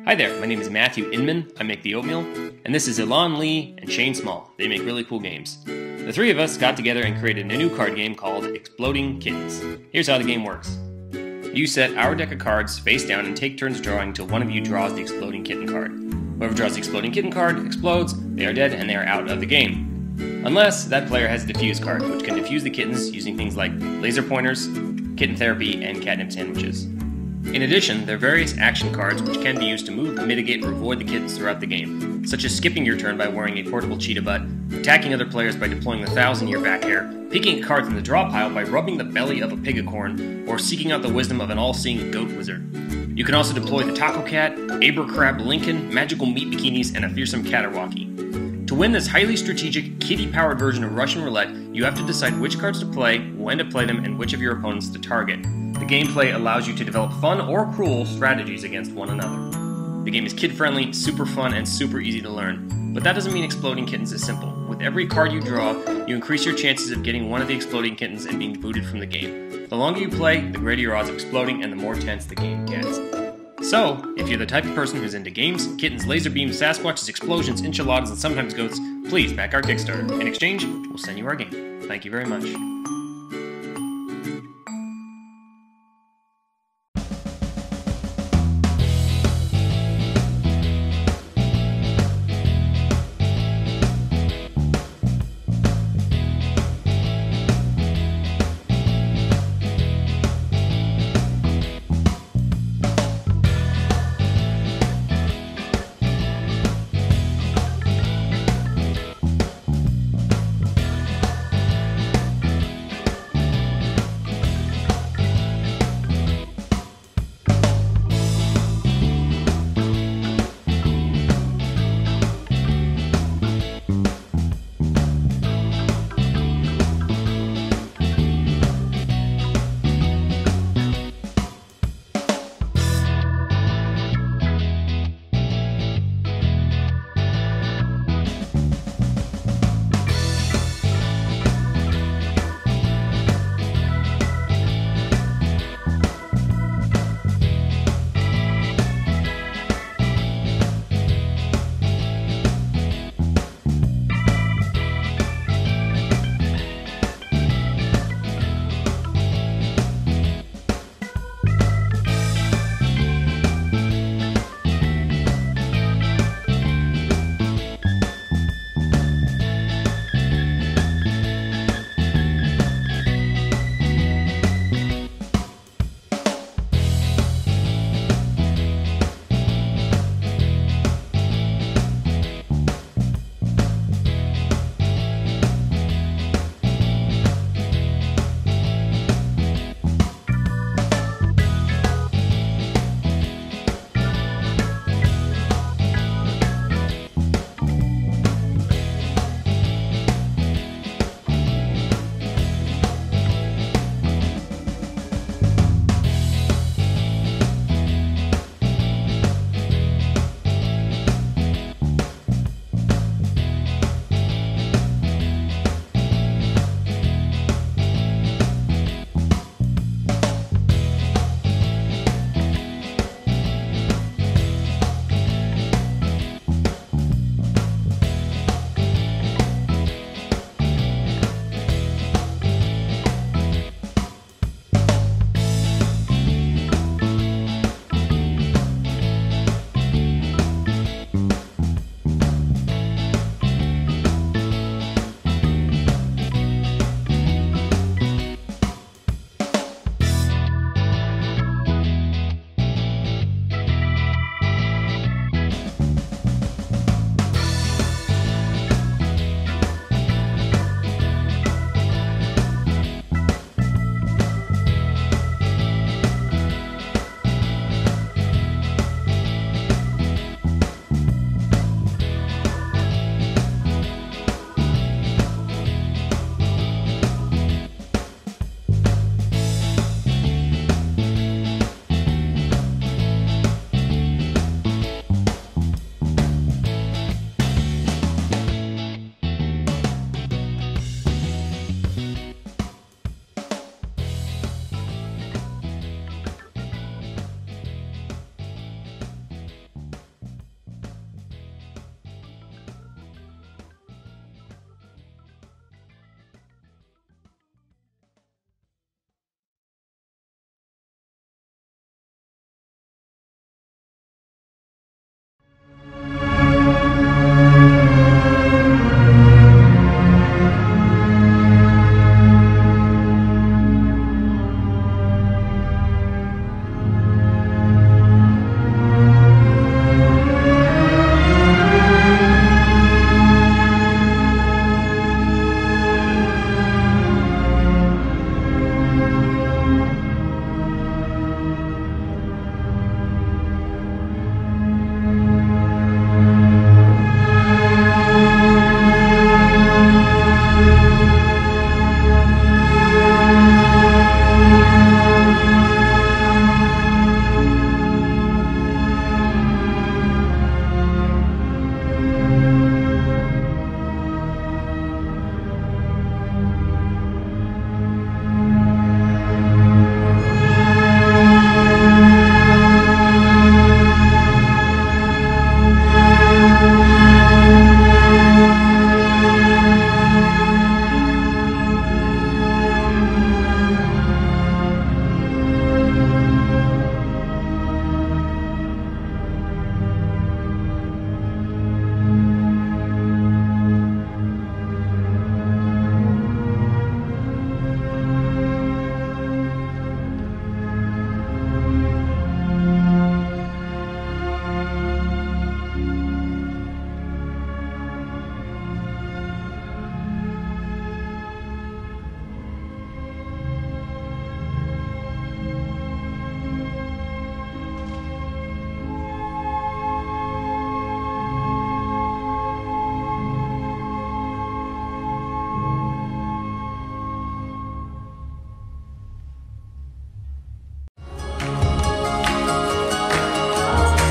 Hi there, my name is Matthew Inman, I make the oatmeal, and this is Ilan Lee and Shane Small. They make really cool games. The three of us got together and created a new card game called Exploding Kittens. Here's how the game works. You set our deck of cards face down and take turns drawing till one of you draws the Exploding Kitten card. Whoever draws the Exploding Kitten card explodes, they are dead, and they are out of the game. Unless that player has a defuse card, which can defuse the kittens using things like laser pointers, kitten therapy, and catnip sandwiches. In addition, there are various action cards which can be used to move, mitigate, or avoid the kittens throughout the game, such as skipping your turn by wearing a portable cheetah butt, attacking other players by deploying the 1,000-year back hair, picking a card from the draw pile by rubbing the belly of a pigacorn, or seeking out the wisdom of an all-seeing goat wizard. You can also deploy the Taco Cat, Abercrab Lincoln, magical meat bikinis, and a fearsome Caterwalkie. To win this highly strategic, kitty-powered version of Russian roulette, you have to decide which cards to play, when to play them, and which of your opponents to target. The gameplay allows you to develop fun or cruel strategies against one another. The game is kid-friendly, super fun, and super easy to learn. But that doesn't mean Exploding Kittens is simple. With every card you draw, you increase your chances of getting one of the Exploding Kittens and being booted from the game. The longer you play, the greater your odds of exploding and the more tense the game gets. So, if you're the type of person who's into games, kittens, laser beams, Sasquatches, explosions, enchiladas, and sometimes goats, please back our Kickstarter. In exchange, we'll send you our game. Thank you very much.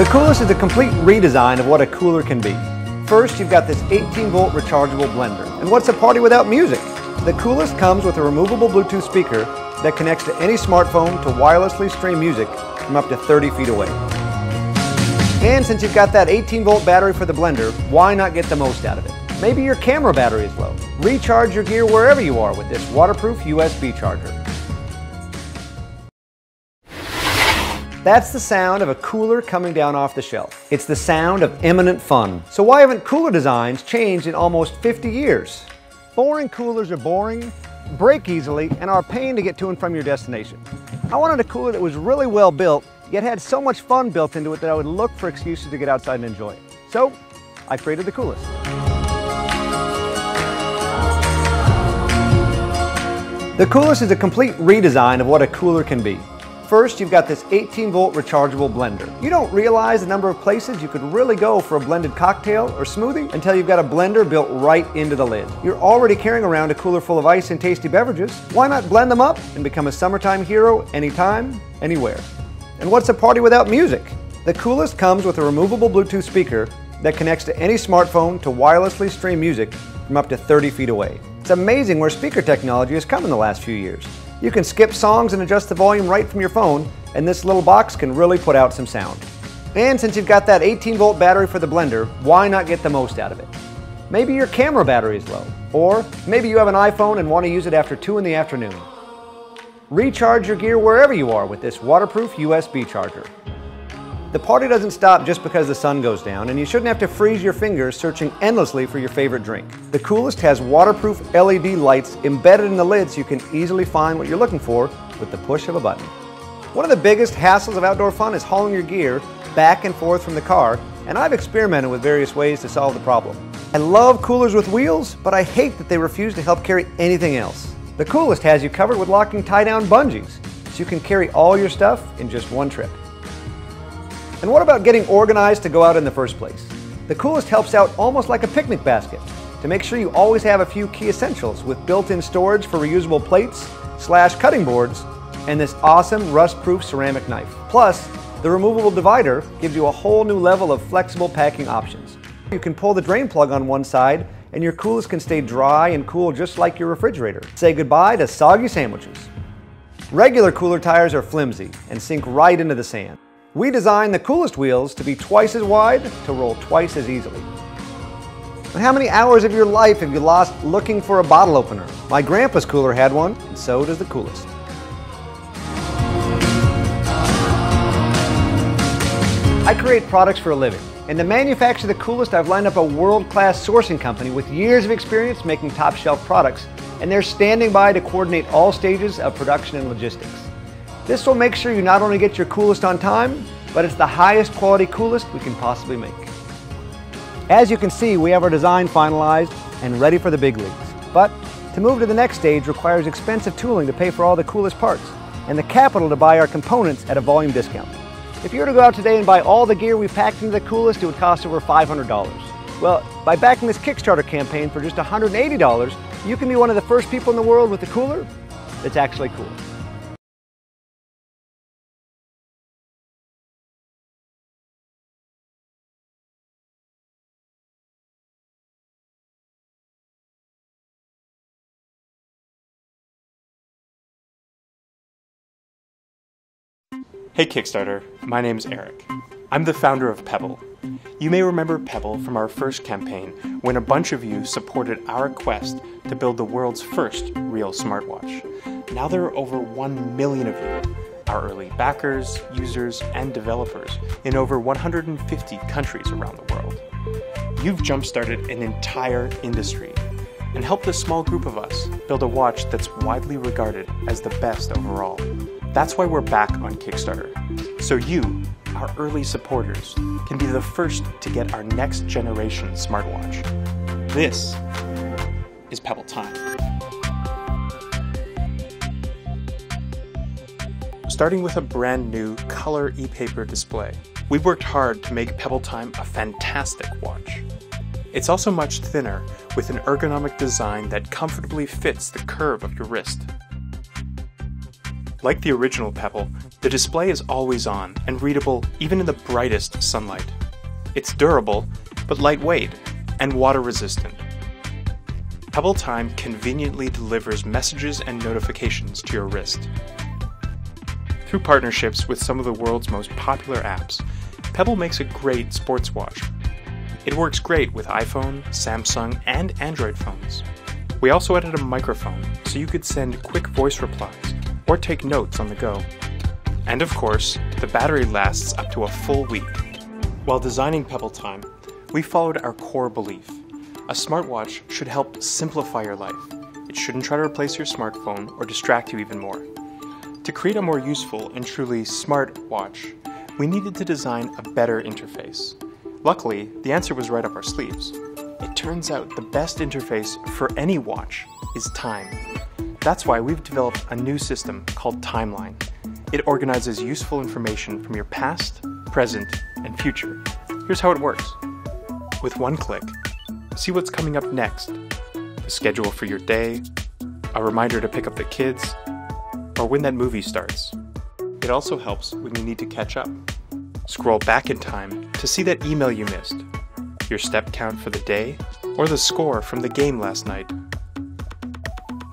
The Coolest is a complete redesign of what a cooler can be. First, you've got this 18-volt rechargeable blender. And what's a party without music? The Coolest comes with a removable Bluetooth speaker that connects to any smartphone to wirelessly stream music from up to 30 feet away. And since you've got that 18-volt battery for the blender, why not get the most out of it? Maybe your camera battery is low. Recharge your gear wherever you are with this waterproof USB charger. That's the sound of a cooler coming down off the shelf. It's the sound of imminent fun. So why haven't cooler designs changed in almost 50 years? Boring coolers are boring, break easily, and are a pain to get to and from your destination. I wanted a cooler that was really well built, yet had so much fun built into it that I would look for excuses to get outside and enjoy it. So I created the Coolest. The Coolest is a complete redesign of what a cooler can be. First, you've got this 18-volt rechargeable blender. You don't realize the number of places you could really go for a blended cocktail or smoothie until you've got a blender built right into the lid. You're already carrying around a cooler full of ice and tasty beverages. Why not blend them up and become a summertime hero anytime, anywhere? And what's a party without music? The Coolest comes with a removable Bluetooth speaker that connects to any smartphone to wirelessly stream music from up to 30 feet away. It's amazing where speaker technology has come in the last few years. You can skip songs and adjust the volume right from your phone, and this little box can really put out some sound. And since you've got that 18-volt battery for the blender, why not get the most out of it? Maybe your camera battery is low, or maybe you have an iPhone and want to use it after 2 in the afternoon. Recharge your gear wherever you are with this waterproof USB charger. The party doesn't stop just because the sun goes down, and you shouldn't have to freeze your fingers searching endlessly for your favorite drink. The Coolest has waterproof LED lights embedded in the lid so you can easily find what you're looking for with the push of a button. One of the biggest hassles of outdoor fun is hauling your gear back and forth from the car, and I've experimented with various ways to solve the problem. I love coolers with wheels, but I hate that they refuse to help carry anything else. The Coolest has you covered with locking tie-down bungees, so you can carry all your stuff in just one trip. And what about getting organized to go out in the first place? The Coolest helps out almost like a picnic basket to make sure you always have a few key essentials with built-in storage for reusable plates, cutting boards, and this awesome rust-proof ceramic knife. Plus, the removable divider gives you a whole new level of flexible packing options. You can pull the drain plug on one side and your Coolest can stay dry and cool just like your refrigerator. Say goodbye to soggy sandwiches. Regular cooler tires are flimsy and sink right into the sand. We designed the Coolest wheels to be twice as wide to roll twice as easily. And how many hours of your life have you lost looking for a bottle opener? My grandpa's cooler had one, and so does the Coolest. I create products for a living, and to manufacture the Coolest, I've lined up a world-class sourcing company with years of experience making top-shelf products, and they're standing by to coordinate all stages of production and logistics. This will make sure you not only get your Coolest on time, but it's the highest quality Coolest we can possibly make. As you can see, we have our design finalized and ready for the big leagues. But to move to the next stage requires expensive tooling to pay for all the Coolest parts and the capital to buy our components at a volume discount. If you were to go out today and buy all the gear we packed into the Coolest, it would cost over $500. Well, by backing this Kickstarter campaign for just $180, you can be one of the first people in the world with a cooler that's actually cool. Hey Kickstarter, my name's Eric. I'm the founder of Pebble. You may remember Pebble from our first campaign when a bunch of you supported our quest to build the world's first real smartwatch. Now there are over 1 million of you, our early backers, users, and developers in over 150 countries around the world. You've jump-started an entire industry and helped a small group of us build a watch that's widely regarded as the best overall. That's why we're back on Kickstarter, so you, our early supporters, can be the first to get our next generation smartwatch. This is Pebble Time. Starting with a brand new color e-paper display, we worked hard to make Pebble Time a fantastic watch. It's also much thinner, with an ergonomic design that comfortably fits the curve of your wrist. Like the original Pebble, the display is always on and readable even in the brightest sunlight. It's durable, but lightweight and water resistant. Pebble Time conveniently delivers messages and notifications to your wrist. Through partnerships with some of the world's most popular apps, Pebble makes a great sports watch. It works great with iPhone, Samsung, and Android phones. We also added a microphone so you could send quick voice replies or take notes on the go. And of course, the battery lasts up to a full week. While designing Pebble Time, we followed our core belief. A smartwatch should help simplify your life. It shouldn't try to replace your smartphone or distract you even more. To create a more useful and truly smart watch, we needed to design a better interface. Luckily, the answer was right up our sleeves. It turns out the best interface for any watch is time. That's why we've developed a new system called Timeline. It organizes useful information from your past, present, and future. Here's how it works. With one click, see what's coming up next, the schedule for your day, a reminder to pick up the kids, or when that movie starts. It also helps when you need to catch up. Scroll back in time to see that email you missed, your step count for the day, or the score from the game last night.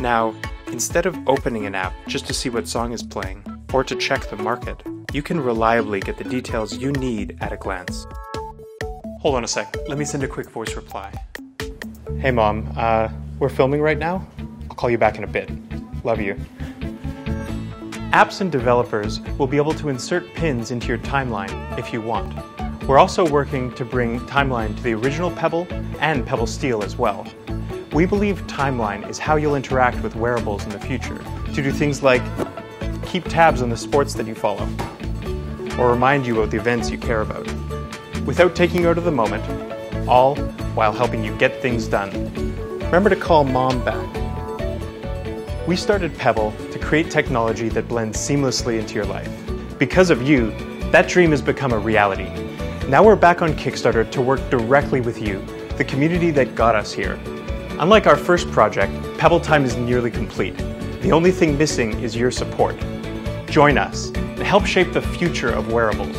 Now, instead of opening an app just to see what song is playing, or to check the market, you can reliably get the details you need at a glance. Hold on a sec, let me send a quick voice reply. Hey Mom, we're filming right now? I'll call you back in a bit. Love you. Apps and developers will be able to insert pins into your timeline if you want. We're also working to bring Timeline to the original Pebble and Pebble Steel as well. We believe Timeline is how you'll interact with wearables in the future, to do things like keep tabs on the sports that you follow, or remind you of the events you care about, without taking you out of the moment, all while helping you get things done. Remember to call Mom back. We started Pebble to create technology that blends seamlessly into your life. Because of you, that dream has become a reality. Now we're back on Kickstarter to work directly with you, the community that got us here. Unlike our first project, Pebble Time is nearly complete. The only thing missing is your support. Join us and help shape the future of wearables.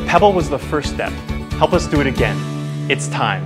Pebble was the first step. Help us do it again. It's time.